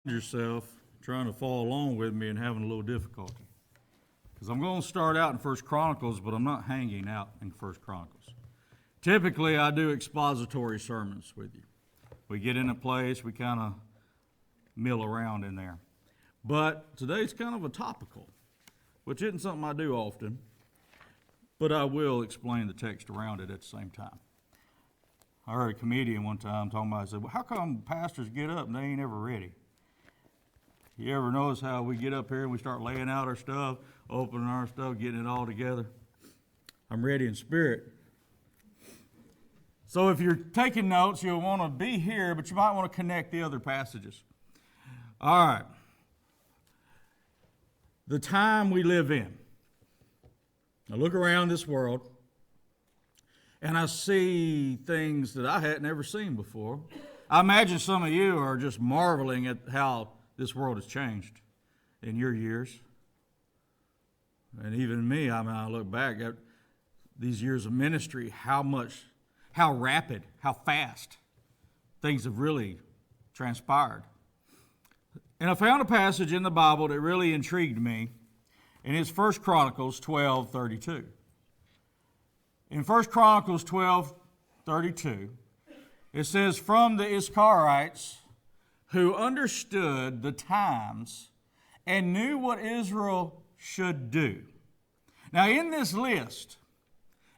Yourself trying to follow along with me and having a little difficulty. Because I'm going to start out in First Chronicles, but I'm not hanging out in First Chronicles. Typically, I do expository sermons with you. We get in a place, we kind of mill around in there. But today's kind of a topical, which isn't something I do often, but I will explain the text around it at the same time. I heard a comedian one time talking about it. I said, well, how come pastors get up and they ain't ever ready? You ever notice how we get up here and we start laying out our stuff, opening our stuff, getting it all together? I'm ready in spirit. So if you're taking notes, you'll want to be here, but you might want to connect the other passages. All right. The time we live in. I look around this world, and I see things that I hadn't ever seen before. I imagine some of you are just marveling at how this world has changed in your years. And even me, I look back at these years of ministry, how rapid, how fast things have really transpired. And I found a passage in the Bible that really intrigued me, and it's 1 Chronicles 12:32. In 1 Chronicles 12:32, it says, "From the Issacharites, who understood the times and knew what Israel should do." Now, in this list,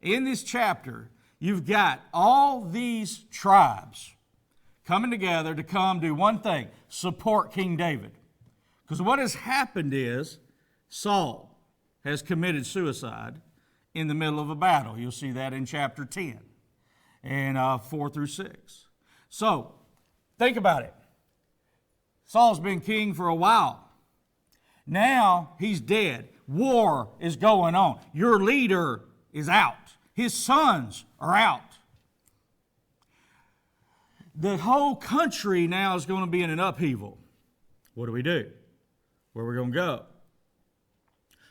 in this chapter, you've got all these tribes coming together to come do one thing: support King David. Because what has happened is Saul has committed suicide in the middle of a battle. You'll see that in chapter 10 and 4 through 6. So, think about it. Saul's been king for a while. Now he's dead. War is going on. Your leader is out. His sons are out. The whole country now is going to be in an upheaval. What do we do? Where are we going to go?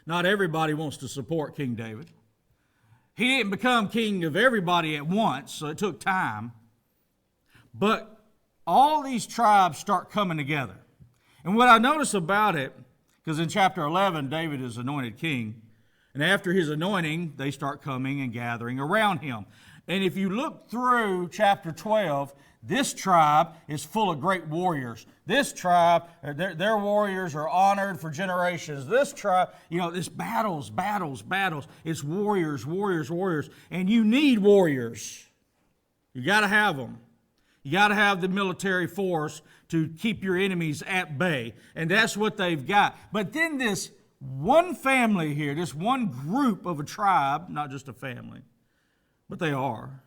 Not everybody wants to support King David. He didn't become king of everybody at once, so it took time. But all these tribes start coming together. And what I notice about it, because in chapter 11, David is anointed king, and after his anointing, they start coming and gathering around him. And if you look through chapter 12, this tribe is full of great warriors. This tribe, their warriors are honored for generations. This tribe, it's battles. It's warriors. And you need warriors. You got to have them. You got to have the military force to keep your enemies at bay. And that's what they've got. But then this one family here, this one group of a tribe, not just a family, but they are.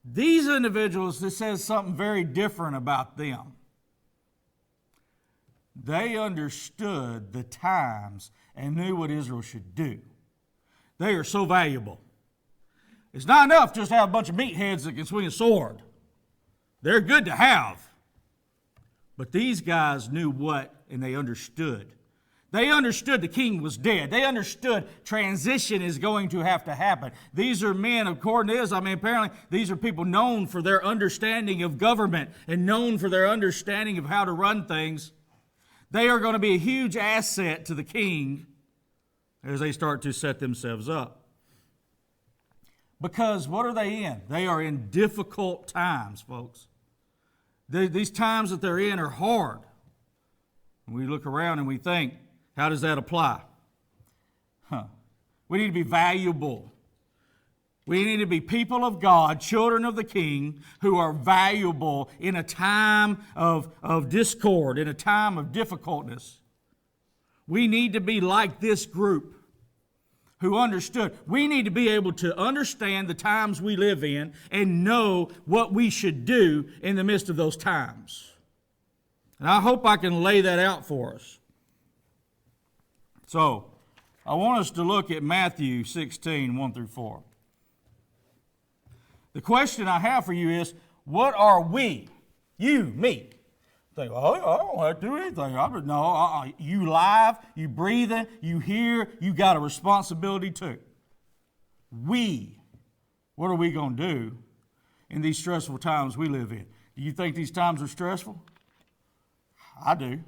These individuals, this says something very different about them. They understood the times and knew what Israel should do. They are so valuable. It's not enough just to have a bunch of meatheads that can swing a sword. They're good to have. But these guys knew what, and they understood. They understood the king was dead. They understood transition is going to have to happen. These are men, according to this, apparently these are people known for their understanding of government and known for their understanding of how to run things. They are going to be a huge asset to the king as they start to set themselves up. Because what are they in? They are in difficult times, folks. These times that they're in are hard. And we look around and we think, how does that apply? We need to be valuable. We need to be people of God, children of the King, who are valuable in a time of discord, in a time of difficultness. We need to be like this group who understood. We need to be able to understand the times we live in and know what we should do in the midst of those times. And I hope I can lay that out for us. So, I want us to look at Matthew 16, 1 through 4. The question I have for you is, what are we? You, me. Think, oh, I don't have to do anything. No, you live, you breathing, you hear, you got a responsibility too. What are we going to do in these stressful times we live in? Do you think these times are stressful? I do.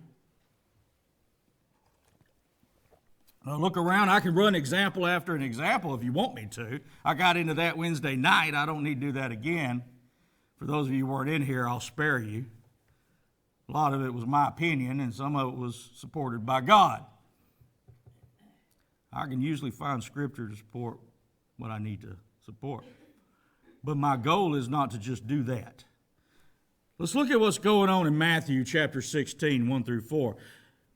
Look around. I can run example after an example if you want me to. I got into that Wednesday night. I don't need to do that again. For those of you who weren't in here, I'll spare you. A lot of it was my opinion, and some of it was supported by God. I can usually find scripture to support what I need to support. But my goal is not to just do that. Let's look at what's going on in Matthew chapter 16, 1 through 4.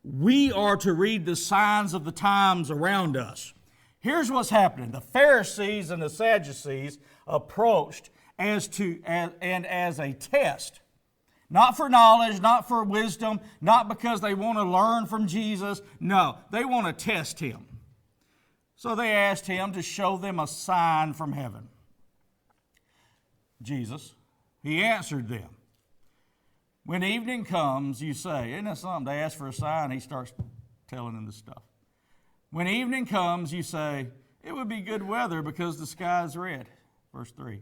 We are to read the signs of the times around us. Here's what's happening. The Pharisees and the Sadducees approached as a test. Not for knowledge, not for wisdom, not because they want to learn from Jesus. No, they want to test him. So they asked him to show them a sign from heaven. Jesus, he answered them. When evening comes, you say, isn't that something? They ask for a sign, he starts telling them this stuff. When evening comes, you say, it would be good weather because the sky is red. Verse 3.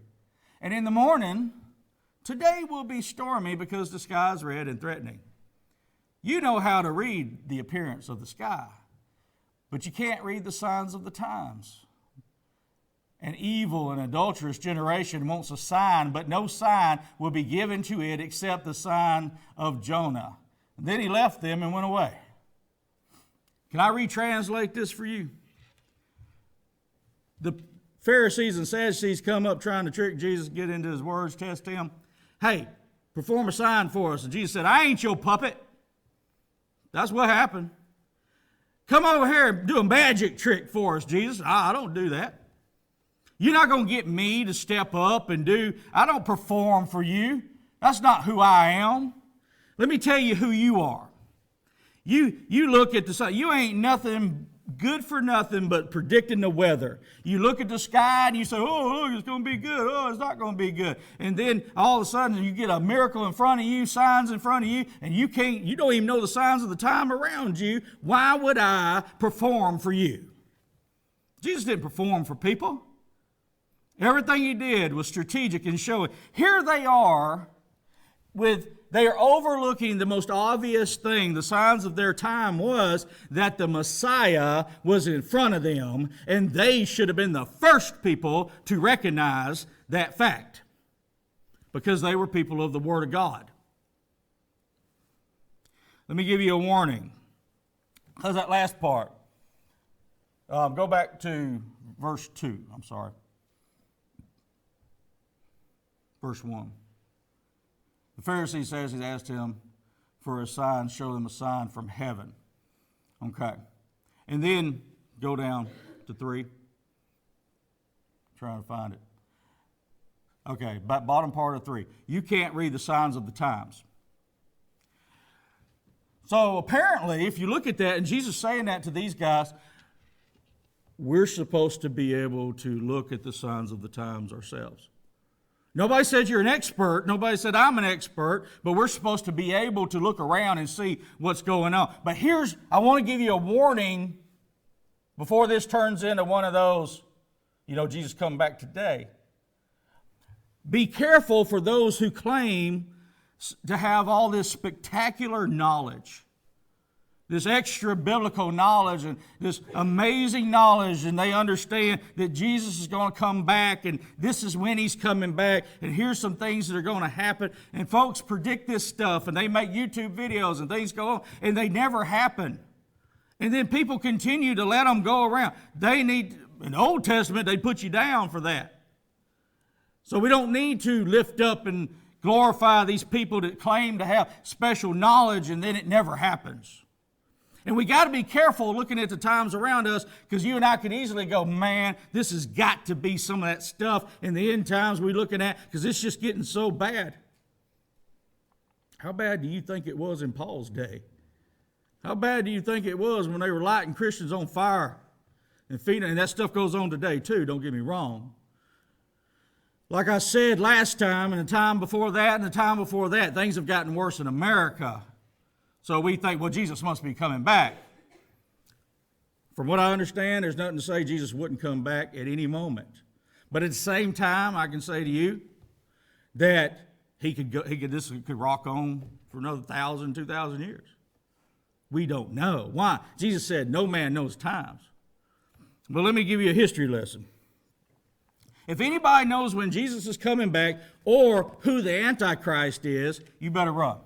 And in the morning, today will be stormy because the sky is red and threatening. You know how to read the appearance of the sky, but you can't read the signs of the times. An evil and adulterous generation wants a sign, but no sign will be given to it except the sign of Jonah. And then he left them and went away. Can I retranslate this for you? The Pharisees and Sadducees come up trying to trick Jesus, get into his words, test him. Hey, perform a sign for us. And Jesus said, I ain't your puppet. That's what happened. Come over here and do a magic trick for us, Jesus. I don't do that. You're not going to get me to step up and I don't perform for you. That's not who I am. Let me tell you who you are. You look at the sun. You ain't nothing good for nothing but predicting the weather. You look at the sky and you say, oh, look, it's going to be good. Oh, it's not going to be good. And then all of a sudden you get a miracle in front of you, signs in front of you, and you don't even know the signs of the time around you. Why would I perform for you? Jesus didn't perform for people. Everything he did was strategic in showing. Here they are they are overlooking the most obvious thing. The signs of their time was that the Messiah was in front of them, and they should have been the first people to recognize that fact because they were people of the Word of God. Let me give you a warning. How's that last part? Go back to verse 2. I'm sorry. Verse 1. The Pharisee says he's asked him for a sign, show them a sign from heaven. Okay. And then go down to 3. Trying to find it. Okay, bottom part of 3. You can't read the signs of the times. So apparently, if you look at that, and Jesus saying that to these guys, we're supposed to be able to look at the signs of the times ourselves. Nobody said you're an expert. Nobody said I'm an expert. But we're supposed to be able to look around and see what's going on. But I want to give you a warning before this turns into one of those, Jesus coming back today. Be careful for those who claim to have all this spectacular knowledge, this extra biblical knowledge and this amazing knowledge, and they understand that Jesus is going to come back and this is when he's coming back and here's some things that are going to happen, and folks predict this stuff and they make YouTube videos and things go on and they never happen, and then people continue to let them go around. In the Old Testament they put you down for that. So we don't need to lift up and glorify these people that claim to have special knowledge and then it never happens. And we got to be careful looking at the times around us, because you and I could easily go, man, this has got to be some of that stuff in the end times we're looking at, because it's just getting so bad. How bad do you think it was in Paul's day? How bad do you think it was when they were lighting Christians on fire and feeding? And that stuff goes on today too, don't get me wrong. Like I said last time, and the time before that, and the time before that, things have gotten worse in America. So we think, well, Jesus must be coming back. From what I understand, there's nothing to say Jesus wouldn't come back at any moment. But at the same time, I can say to you that this could rock on for another 1,000, 2,000 years. We don't know. Why? Jesus said, no man knows times. But let me give you a history lesson. If anybody knows when Jesus is coming back or who the Antichrist is, you better run.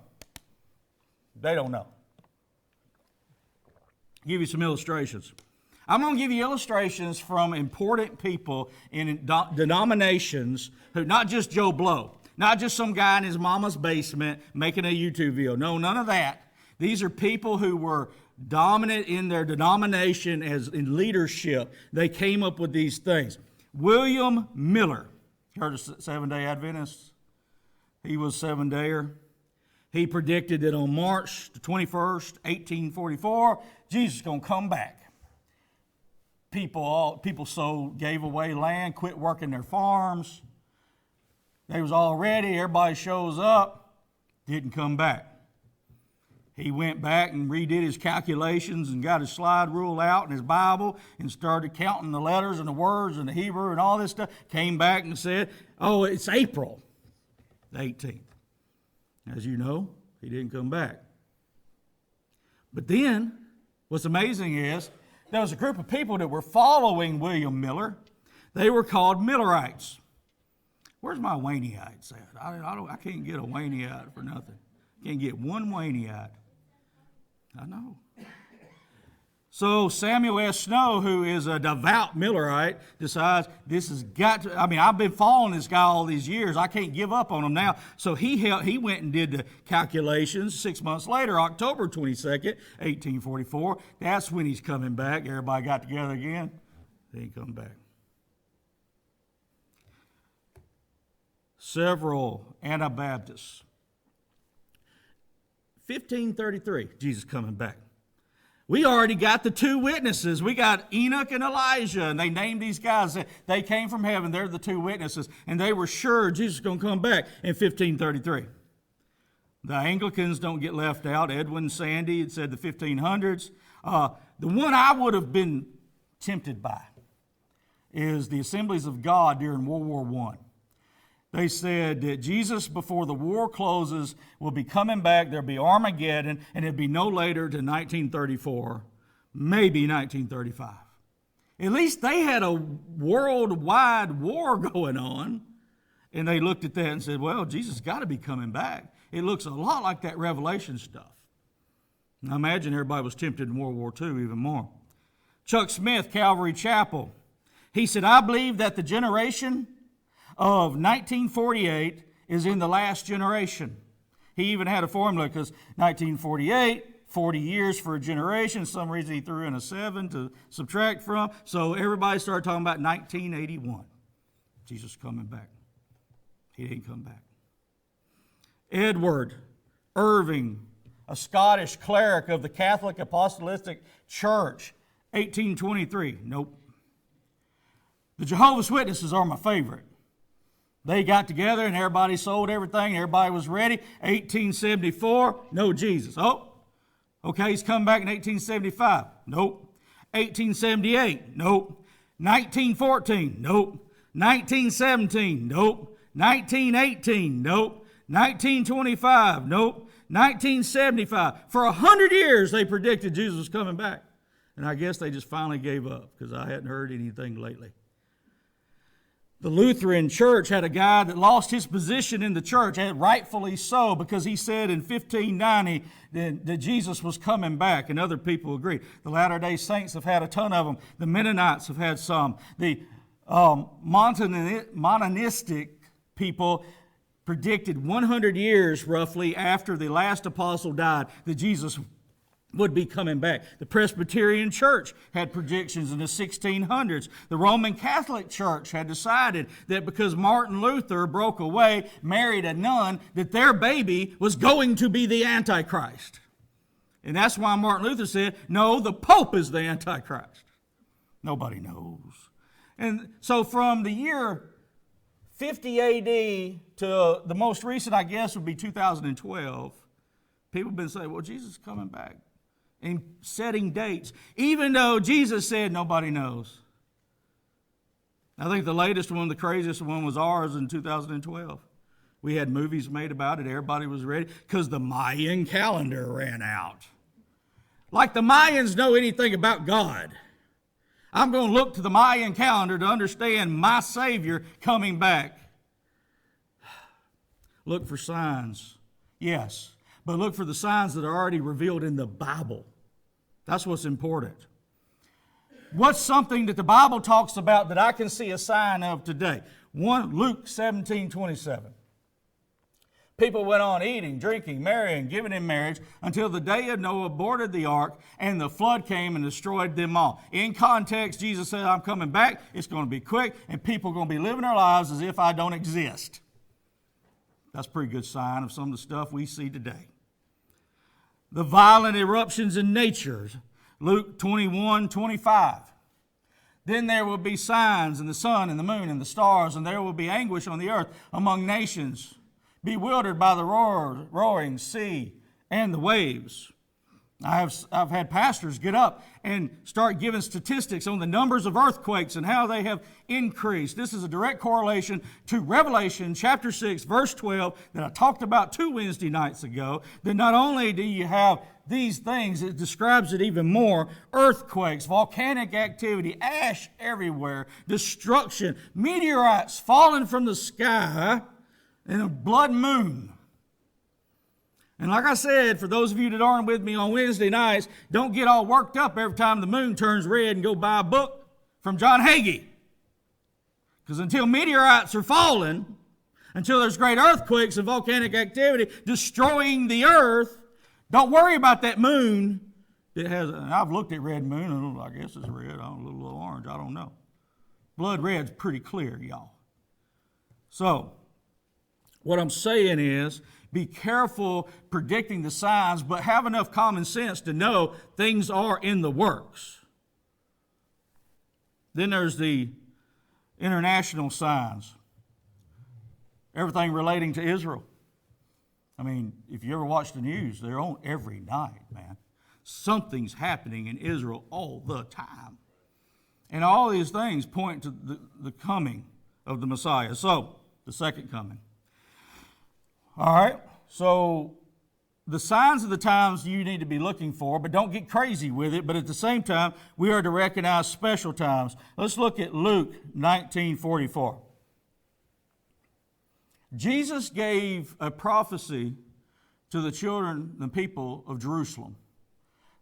They don't know. I'll give you some illustrations. I'm going to give you illustrations from important people in denominations who, not just Joe Blow, not just some guy in his mama's basement making a YouTube video. No, none of that. These are people who were dominant in their denomination as in leadership. They came up with these things. William Miller, heard of Seventh-day Adventists? He was Seven-dayer. He predicted that on March the 21st, 1844, Jesus is going to come back. People gave away land, quit working their farms. They was all ready. Everybody shows up, didn't come back. He went back and redid his calculations and got his slide rule out in his Bible and started counting the letters and the words and the Hebrew and all this stuff. Came back and said, oh, it's April the 18th. As you know, he didn't come back. But then, what's amazing is, there was a group of people that were following William Miller. They were called Millerites. Where's my Waineites at? I can't get a Wayneite for nothing. Can't get one Waineiite. I know. So Samuel S. Snow, who is a devout Millerite, decides this has got to, I've been following this guy all these years. I can't give up on him now. So he went and did the calculations 6 months later, October 22nd, 1844. That's when he's coming back. Everybody got together again. He ain't come back. Several Anabaptists. 1533, Jesus coming back. We already got the two witnesses. We got Enoch and Elijah, and they named these guys. They came from heaven. They're the two witnesses, and they were sure Jesus was going to come back in 1533. The Anglicans don't get left out. Edwin Sandy had said the 1500s. The one I would have been tempted by is the Assemblies of God during World War I. They said that Jesus, before the war closes, will be coming back. There'll be Armageddon, and it'll be no later than 1934, maybe 1935. At least they had a worldwide war going on, and they looked at that and said, well, Jesus has got to be coming back. It looks a lot like that Revelation stuff. And I imagine everybody was tempted in World War II even more. Chuck Smith, Calvary Chapel, he said, I believe that the generation of 1948 is in the last generation. He even had a formula because 1948, 40 years for a generation. For some reason he threw in a 7 to subtract from. So everybody started talking about 1981. Jesus coming back. He didn't come back. Edward Irving, a Scottish cleric of the Catholic Apostolic Church, 1823. Nope. The Jehovah's Witnesses are my favorite. They got together and everybody sold everything. Everybody was ready. 1874, no Jesus. Oh, okay, he's coming back in 1875. Nope. 1878, nope. 1914, nope. 1917, nope. 1918, nope. 1925, nope. 1975. For 100 years they predicted Jesus was coming back. And I guess they just finally gave up because I hadn't heard anything lately. The Lutheran Church had a guy that lost his position in the church, and rightfully so, because he said in 1590 that Jesus was coming back, and other people agreed. The Latter-day Saints have had a ton of them. The Mennonites have had some. The Montanistic people predicted 100 years roughly after the last apostle died that Jesus would be coming back. The Presbyterian Church had predictions in the 1600s. The Roman Catholic Church had decided that because Martin Luther broke away, married a nun, that their baby was going to be the Antichrist. And that's why Martin Luther said, no, the Pope is the Antichrist. Nobody knows. And so from the year 50 AD to the most recent, I guess, would be 2012, people have been saying, well, Jesus is coming back. And setting dates, even though Jesus said nobody knows. I think the latest one, the craziest one, was ours in 2012. We had movies made about it. Everybody was ready because the Mayan calendar ran out. Like the Mayans know anything about God. I'm going to look to the Mayan calendar to understand my Savior coming back. Look for signs. Yes, but look for the signs that are already revealed in the Bible. That's what's important. What's something that the Bible talks about that I can see a sign of today? Luke 17:27. People went on eating, drinking, marrying, giving in marriage until the day of Noah boarded the ark and the flood came and destroyed them all. In context, Jesus said, I'm coming back. It's going to be quick and people are going to be living their lives as if I don't exist. That's a pretty good sign of some of the stuff we see today. The violent eruptions in nature, Luke 21:25. Then there will be signs in the sun and the moon and the stars, and there will be anguish on the earth among nations, bewildered by the roaring sea and the waves. I've had pastors get up and start giving statistics on the numbers of earthquakes and how they have increased. This is a direct correlation to Revelation chapter 6, verse 12 that I talked about 2 Wednesday nights ago. That not only do you have these things, it describes it even more. Earthquakes, volcanic activity, ash everywhere, destruction, meteorites falling from the sky, and a blood moon. And like I said, for those of you that aren't with me on Wednesday nights, don't get all worked up every time the moon turns red and go buy a book from John Hagee. Because until meteorites are falling, until there's great earthquakes and volcanic activity destroying the earth, don't worry about that moon. I've looked at red moon, and I guess it's red, a little orange, I don't know. Blood red's pretty clear, y'all. So, what I'm saying is, be careful predicting the signs, but have enough common sense to know things are in the works. Then there's the international signs. Everything relating to Israel. I mean, if you ever watch the news, they're on every night, man. Something's happening in Israel all the time. And all these things point to the coming of the Messiah. So, the second coming. All right, so the signs of the times you need to be looking for, but don't get crazy with it. But at the same time, we are to recognize special times. Let's look at Luke 19:44. Jesus gave a prophecy to the children, the people of Jerusalem.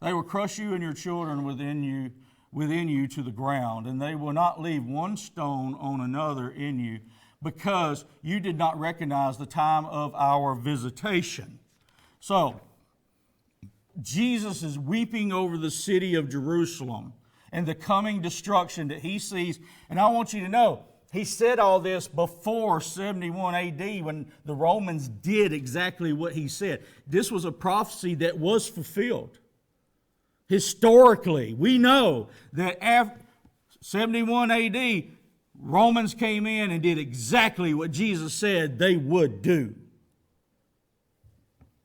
They will crush you and your children within you to the ground, and they will not leave one stone on another in you, because you did not recognize the time of our visitation. So, Jesus is weeping over the city of Jerusalem and the coming destruction that he sees. And I want you to know, he said all this before 71 AD when the Romans did exactly what he said. This was a prophecy that was fulfilled. Historically, we know that after 71 AD, Romans came in and did exactly what Jesus said they would do.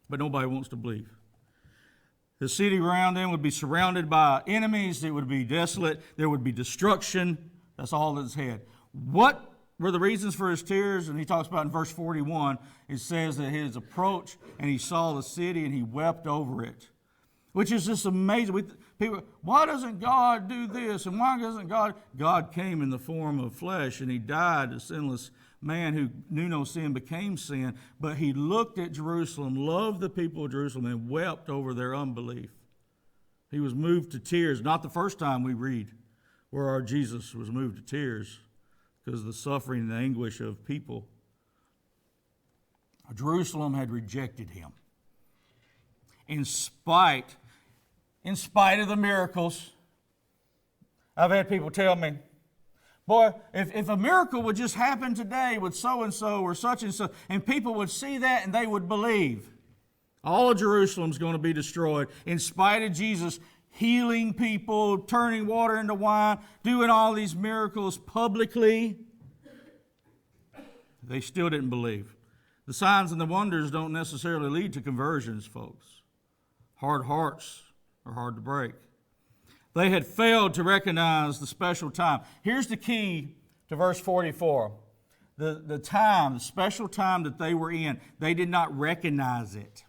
But nobody wants to believe. The city around them would be surrounded by enemies. It would be desolate. There would be destruction. That's all that's had. What were the reasons for his tears? And he talks about in verse 41, it says that his approach and he saw the city and he wept over it. Which is just amazing. People, why doesn't God do this? And why doesn't God? God came in the form of flesh and he died, a sinless man who knew no sin became sin. But he looked at Jerusalem, loved the people of Jerusalem, and wept over their unbelief. He was moved to tears. Not the first time we read where our Jesus was moved to tears because of the suffering and the anguish of people. Jerusalem had rejected him. In spite of the miracles. I've had people tell me, boy, if a miracle would just happen today with so-and-so or such and so, and people would see that and they would believe, all of Jerusalem's going to be destroyed. In spite of Jesus healing people, turning water into wine, doing all these miracles publicly, they still didn't believe. The signs and the wonders don't necessarily lead to conversions, folks. Hard hearts are hard to break. They had failed to recognize the special time. Here's the key to verse 44. the time, the special time that they were in, they did not recognize it.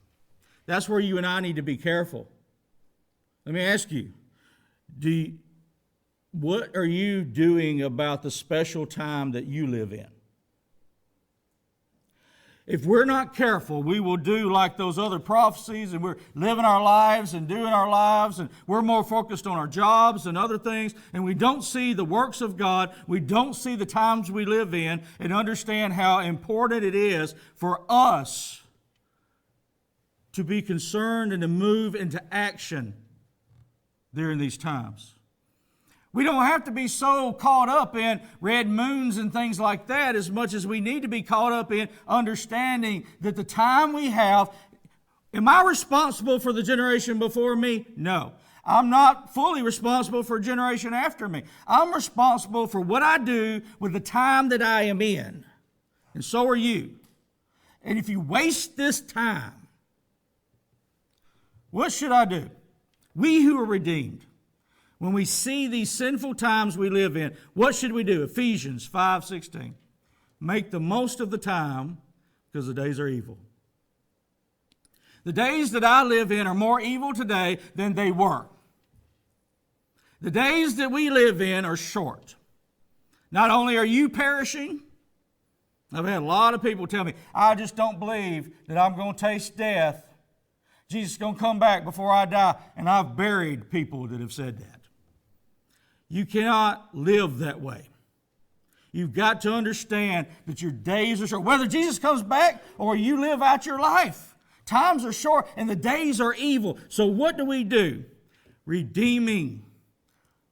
That's where you and I need to be careful. Let me ask you, what are you doing about the special time that you live in? If we're not careful, we will do like those other prophecies, and we're living our lives and doing our lives, and we're more focused on our jobs and other things, and we don't see the works of God. We don't see the times we live in and understand how important it is for us to be concerned and to move into action during these times. We don't have to be so caught up in red moons and things like that as much as we need to be caught up in understanding that the time we have, am I responsible for the generation before me? No. I'm not fully responsible for a generation after me. I'm responsible for what I do with the time that I am in. And so are you. And if you waste this time, what should I do? We who are redeemed, when we see these sinful times we live in, what should we do? Ephesians 5:16. Make the most of the time because the days are evil. The days that I live in are more evil today than they were. The days that we live in are short. Not only are you perishing, I've had a lot of people tell me, I just don't believe that I'm going to taste death. Jesus is going to come back before I die. And I've buried people that have said that. You cannot live that way. You've got to understand that your days are short. Whether Jesus comes back or you live out your life, times are short and the days are evil. So what do? Redeeming.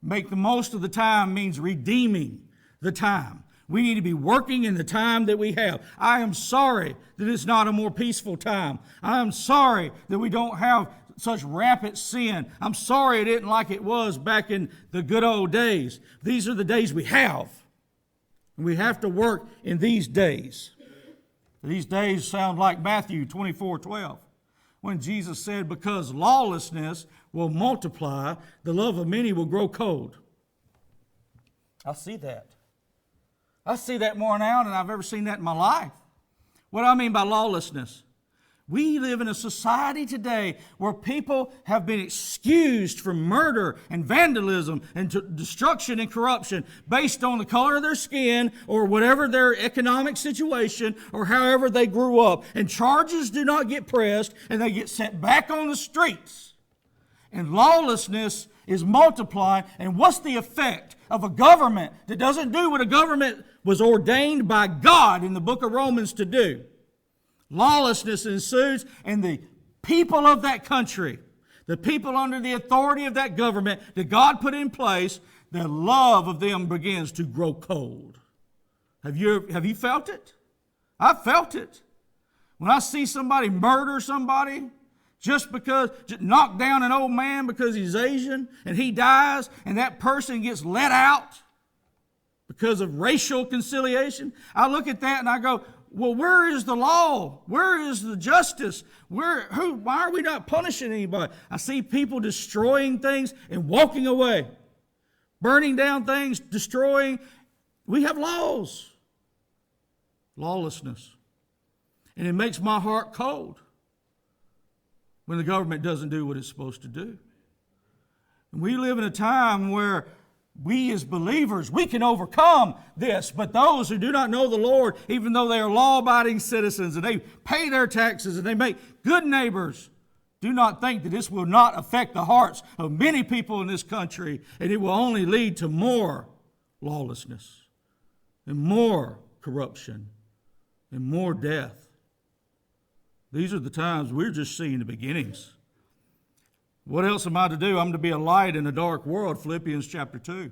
Make the most of the time means redeeming the time. We need to be working in the time that we have. I am sorry that it's not a more peaceful time. I am sorry that we don't have such rampant sin. I'm sorry it isn't like it was back in the good old days. These are the days we have. And we have to work in these days. These days sound like Matthew 24:12, when Jesus said, because lawlessness will multiply, the love of many will grow cold. I see that. I see that more now than I've ever seen that in my life. What do I mean by lawlessness? We live in a society today where people have been excused from murder and vandalism and destruction and corruption based on the color of their skin or whatever their economic situation or however they grew up. And charges do not get pressed and they get sent back on the streets. And lawlessness is multiplying. And what's the effect of a government that doesn't do what a government was ordained by God in the book of Romans to do? Lawlessness ensues, and the people of that country, the people under the authority of that government that God put in place, the love of them begins to grow cold. Have you felt it? I've felt it. When I see somebody murder somebody just knock down an old man because he's Asian and he dies and that person gets let out because of racial conciliation, I look at that and I go, well, where is the law? Where is the justice? Why are we not punishing anybody? I see people destroying things and walking away. Burning down things, destroying. We have laws. Lawlessness. And it makes my heart cold when the government doesn't do what it's supposed to do. And we live in a time where we as believers, we can overcome this, but those who do not know the Lord, even though they are law-abiding citizens and they pay their taxes and they make good neighbors, do not think that this will not affect the hearts of many people in this country, and it will only lead to more lawlessness and more corruption and more death. These are the times we're just seeing the beginnings. What else am I to do? I'm to be a light in a dark world, Philippians chapter 2.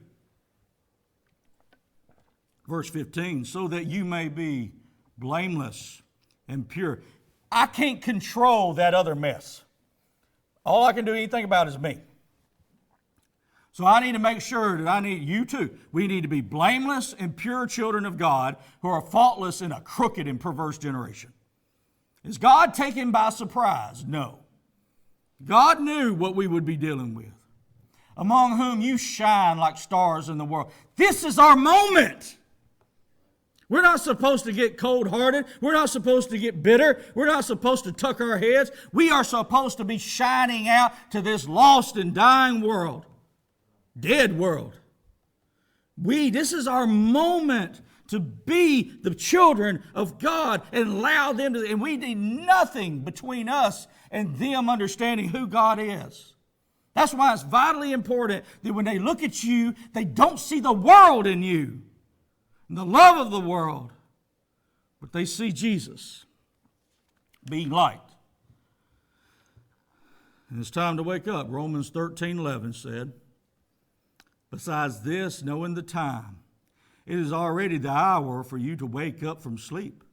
Verse 15, so that you may be blameless and pure. I can't control that other mess. All I can do anything about is me. So I need to make sure that you too. We need to be blameless and pure children of God who are faultless in a crooked and perverse generation. Is God taken by surprise? No. God knew what we would be dealing with. Among whom you shine like stars in the world. This is our moment. We're not supposed to get cold-hearted. We're not supposed to get bitter. We're not supposed to tuck our heads. We are supposed to be shining out to this lost and dying world, dead world. This is our moment to be the children of God and allow them to, and we need nothing between us and them understanding who God is. That's why it's vitally important that when they look at you, they don't see the world in you, and the love of the world, but they see Jesus being light. And it's time to wake up. Romans 13:11 said, besides this, knowing the time, it is already the hour for you to wake up from sleep.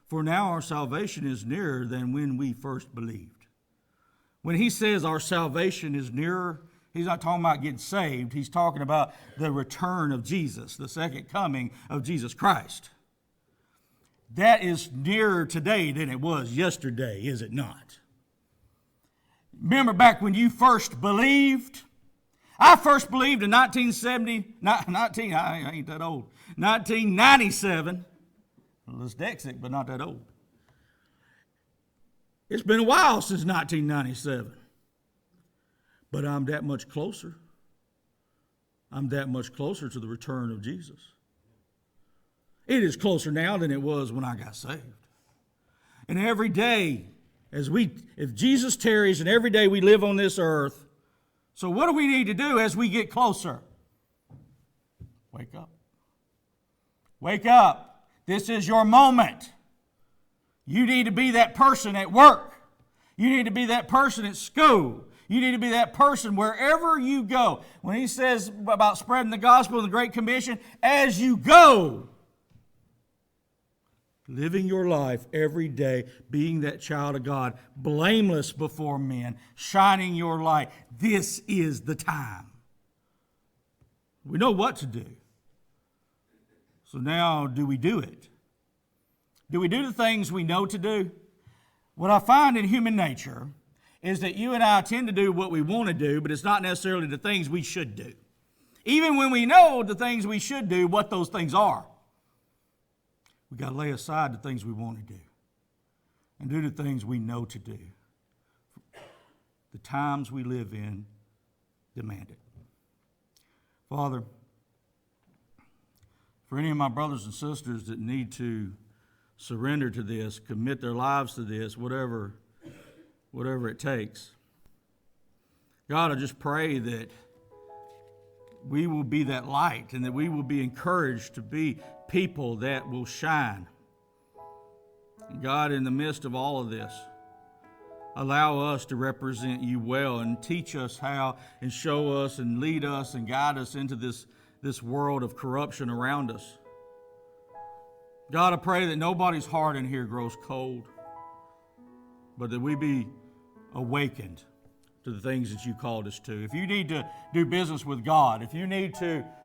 For now our salvation is nearer than when we first believed. When he says our salvation is nearer, he's not talking about getting saved. He's talking about the return of Jesus, the second coming of Jesus Christ. That is nearer today than it was yesterday, is it not? Remember back when you first believed? I first believed in 1997. Well, it's dyslexic, but not that old. It's been a while since 1997. But I'm that much closer. I'm that much closer to the return of Jesus. It is closer now than it was when I got saved. And every day, if Jesus tarries and every day we live on this earth, so what do we need to do as we get closer? Wake up. Wake up. This is your moment. You need to be that person at work. You need to be that person at school. You need to be that person wherever you go. When he says about spreading the gospel and the Great Commission, as you go, living your life every day, being that child of God, blameless before men, shining your light. This is the time. We know what to do. So now, do we do it? Do we do the things we know to do? What I find in human nature is that you and I tend to do what we want to do, but it's not necessarily the things we should do. Even when we know the things we should do, what those things are. We've got to lay aside the things we want to do and do the things we know to do. The times we live in demand it. Father, for any of my brothers and sisters that need to surrender to this, commit their lives to this, whatever it takes, God, I just pray that we will be that light and that we will be encouraged to be people that will shine. And God, in the midst of all of this, allow us to represent you well and teach us how and show us and lead us and guide us into this world of corruption around us. God, I pray that nobody's heart in here grows cold, but that we be awakened to the things that you called us to. If you need to do business with God, if you need to